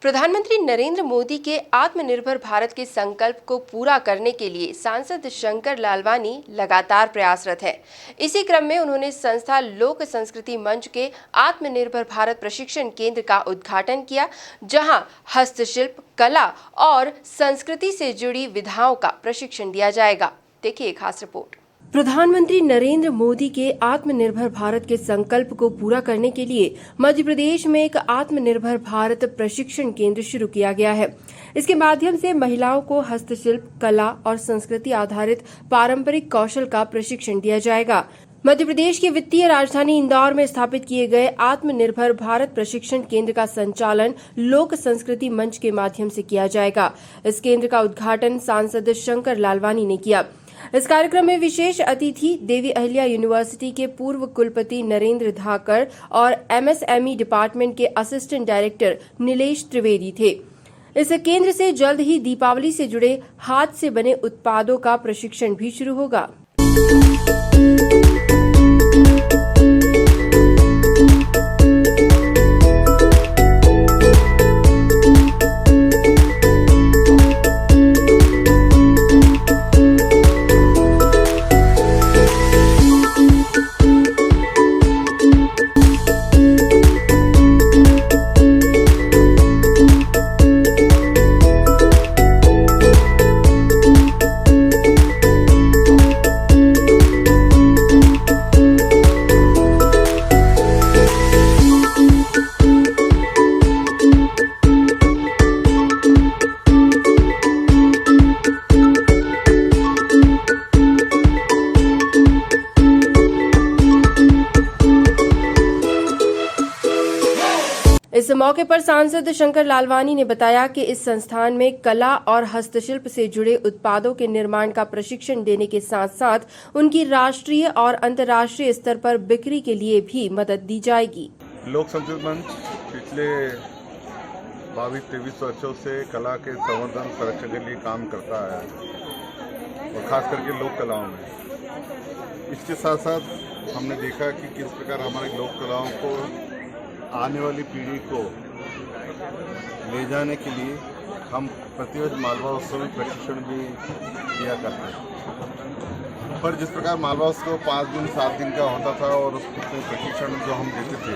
प्रधानमंत्री नरेंद्र मोदी के आत्मनिर्भर भारत के संकल्प को पूरा करने के लिए सांसद शंकर लालवानी लगातार प्रयासरत है। इसी क्रम में उन्होंने संस्था लोक संस्कृति मंच के आत्मनिर्भर भारत प्रशिक्षण केंद्र का उद्घाटन किया, जहां हस्तशिल्प, कला और संस्कृति से जुड़ी विधाओं का प्रशिक्षण दिया जाएगा। देखिए एक खास रिपोर्ट। प्रधानमंत्री नरेंद्र मोदी के आत्मनिर्भर भारत के संकल्प को पूरा करने के लिए मध्य प्रदेश में एक आत्मनिर्भर भारत प्रशिक्षण केंद्र शुरू किया गया है। इसके माध्यम से महिलाओं को हस्तशिल्प, कला और संस्कृति आधारित पारंपरिक कौशल का प्रशिक्षण दिया जाएगा। मध्य प्रदेश की वित्तीय राजधानी इंदौर में स्थापित किए गए आत्मनिर्भर भारत प्रशिक्षण केंद्र का संचालन लोक संस्कृति मंच के माध्यम से किया जाएगा। इस केंद्र का उद्घाटन सांसद शंकर लालवानी ने किया। इस कार्यक्रम में विशेष अतिथि देवी अहिल्या यूनिवर्सिटी के पूर्व कुलपति नरेंद्र धाकर और एमएसएमई डिपार्टमेंट के असिस्टेंट डायरेक्टर नीलेश त्रिवेदी थे। इस केंद्र से जल्द ही दीपावली से जुड़े हाथ से बने उत्पादों का प्रशिक्षण भी शुरू होगा। इस मौके पर सांसद शंकर लालवानी ने बताया कि इस संस्थान में कला और हस्तशिल्प से जुड़े उत्पादों के निर्माण का प्रशिक्षण देने के साथ साथ उनकी राष्ट्रीय और अंतर्राष्ट्रीय स्तर पर बिक्री के लिए भी मदद दी जाएगी। लोक संस्कृति मंच पिछले 22-23 वर्षों से कला के संवर्धन संरक्षण के लिए काम करता है और खास करके लोक कलाओं में। इसके साथ साथ हमने देखा कि किस प्रकार हमारे लोक कलाओं को आने वाली पीढ़ी को ले जाने के लिए हम प्रतिवर्ष मालवा उत्सव में प्रशिक्षण भी दिया करते हैं। पर जिस प्रकार मालवा उत्सव 5 दिन 7 दिन का होता था और उसमें प्रशिक्षण जो हम देते थे,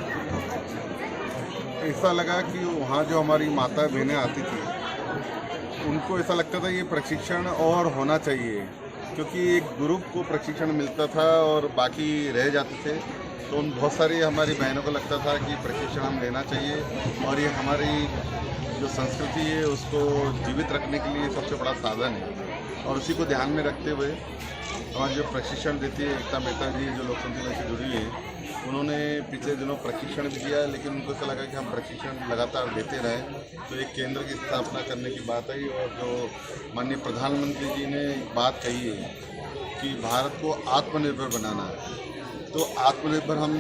ऐसा लगा कि वहाँ जो हमारी माता बहनें आती थी उनको ऐसा लगता था ये प्रशिक्षण और होना चाहिए, क्योंकि एक ग्रुप को प्रशिक्षण मिलता था और बाकी रह जाते थे। तो उन बहुत सारी हमारी बहनों को लगता था कि प्रशिक्षण हम लेना चाहिए और ये हमारी जो संस्कृति है उसको जीवित रखने के लिए सबसे बड़ा साधन है। और उसी को ध्यान में रखते हुए हमारे जो प्रशिक्षण देती है एकता मेहता जी, जो लोक संस्कृति से जुड़ी है, उन्होंने पिछले दिनों प्रशिक्षण भी दिया, लेकिन उनको ऐसा लगा कि हम प्रशिक्षण लगातार देते रहें। तो एक केंद्र की स्थापना करने की बात आई और जो माननीय प्रधानमंत्री जी ने बात कही है कि भारत को आत्मनिर्भर बनाना है, तो आत्मनिर्भर हम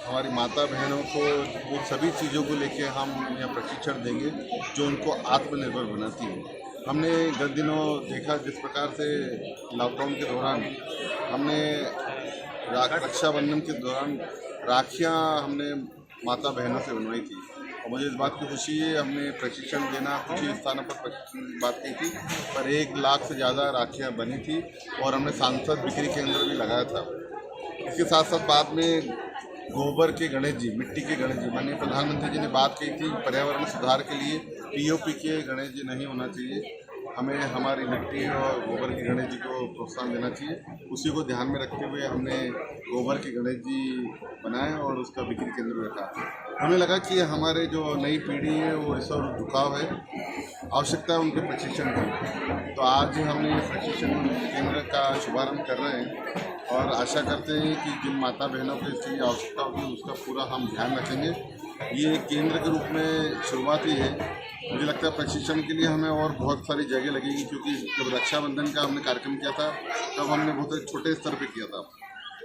हमारी माता बहनों को वो सभी चीज़ों को लेके हम यहाँ प्रशिक्षण देंगे जो उनको आत्मनिर्भर बनाती है। हमने गत दिनों देखा जिस प्रकार से लॉकडाउन के दौरान हमने रक्षाबंधन के दौरान राखियाँ हमने माता बहनों से बनवाई थी और मुझे इस बात की खुशी है, हमने प्रशिक्षण देना कुछ ही स्थानों पर प्रशिक्षण की बात की थी, पर 1 लाख से ज़्यादा राखियाँ बनी थी और हमने सांसद बिक्री केंद्र भी लगाया था। इसके साथ साथ बाद में गोबर के गणेश जी, मिट्टी के गणेश जी, माननीय प्रधानमंत्री जी ने बात कही थी पर्यावरण सुधार के लिए पीओपी के गणेश जी नहीं होना चाहिए, हमें हमारी मिट्टी और गोबर के गणेश जी को प्रोत्साहन देना चाहिए। उसी को ध्यान में रखते हुए हमने गोबर के गणेश जी बनाए और उसका बिक्री केंद्र रखा। हमें लगा कि हमारे जो नई पीढ़ी है वो इस और झुकाव है, आवश्यकता है उनके प्रशिक्षण की। तो आज ही हमने ये प्रशिक्षण केंद्र का शुभारंभ कर रहे हैं और आशा करते हैं कि जिन माता बहनों को इसकी आवश्यकता होगी उसका पूरा हम ध्यान रखेंगे। ये केंद्र के रूप में शुरुआत ही है, मुझे लगता है प्रशिक्षण के लिए हमें और बहुत सारी जगह लगेगी, क्योंकि जब रक्षाबंधन का हमने कार्यक्रम किया था तब हमने बहुत छोटे स्तर पे किया था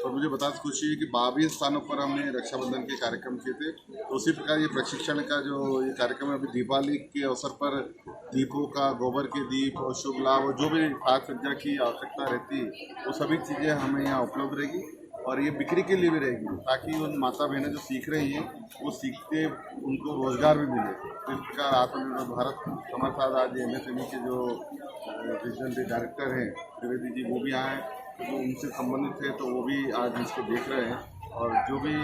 और मुझे बता खुशी है कि 22 स्थानों पर हमने रक्षाबंधन के कार्यक्रम किए थे। तो उसी प्रकार ये प्रशिक्षण का जो ये कार्यक्रम है, अभी दीपावली के अवसर पर दीपों का, गोबर के दीप और शुभ लाभ और जो भी साज सज्जा की आवश्यकता रहती है वो सभी चीज़ें हमें यहाँ उपलब्ध रहेगी और ये बिक्री के लिए भी रहेगी, ताकि उन माता बहनें जो सीख रही हैं वो सीखते उनको रोजगार भी मिले। तो इस प्रकार आत्मनिर्भर भारत हमारे साथ आज MSME के जो रीजनल डायरेक्टर हैं त्रिवेदी जी, वो भी आए, तो उनसे संबंधित है, तो वो भी आज इसको देख रहे हैं और जो भी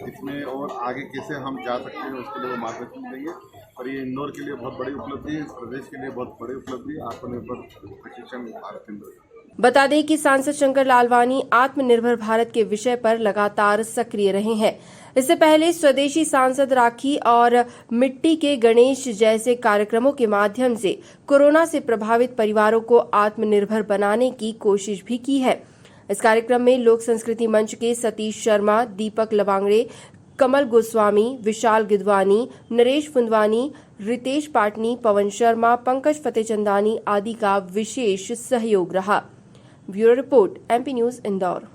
इसमें और आगे कैसे हम जा सकते हैं उसके लिए वो मार्गदर्शन देंगे। और ये इंदौर के लिए बहुत बड़ी उपलब्धि है, इस प्रदेश के लिए बहुत बड़ी उपलब्धि है आत्मनिर्भर प्रशिक्षण भारत इंदौर। बता दें कि सांसद शंकर लालवानी आत्मनिर्भर भारत के विषय पर लगातार सक्रिय रहे हैं। इससे पहले स्वदेशी सांसद राखी और मिट्टी के गणेश जैसे कार्यक्रमों के माध्यम से कोरोना से प्रभावित परिवारों को आत्मनिर्भर बनाने की कोशिश भी की है। इस कार्यक्रम में लोक संस्कृति मंच के सतीश शर्मा, दीपक लवांगड़े, कमल गोस्वामी, विशाल गिदवानी, नरेश फुंदवानी, रितेश पाटनी, पवन शर्मा, पंकज फतेचंदानी आदि का विशेष सहयोग रहा। Bureau report, MP news Indore.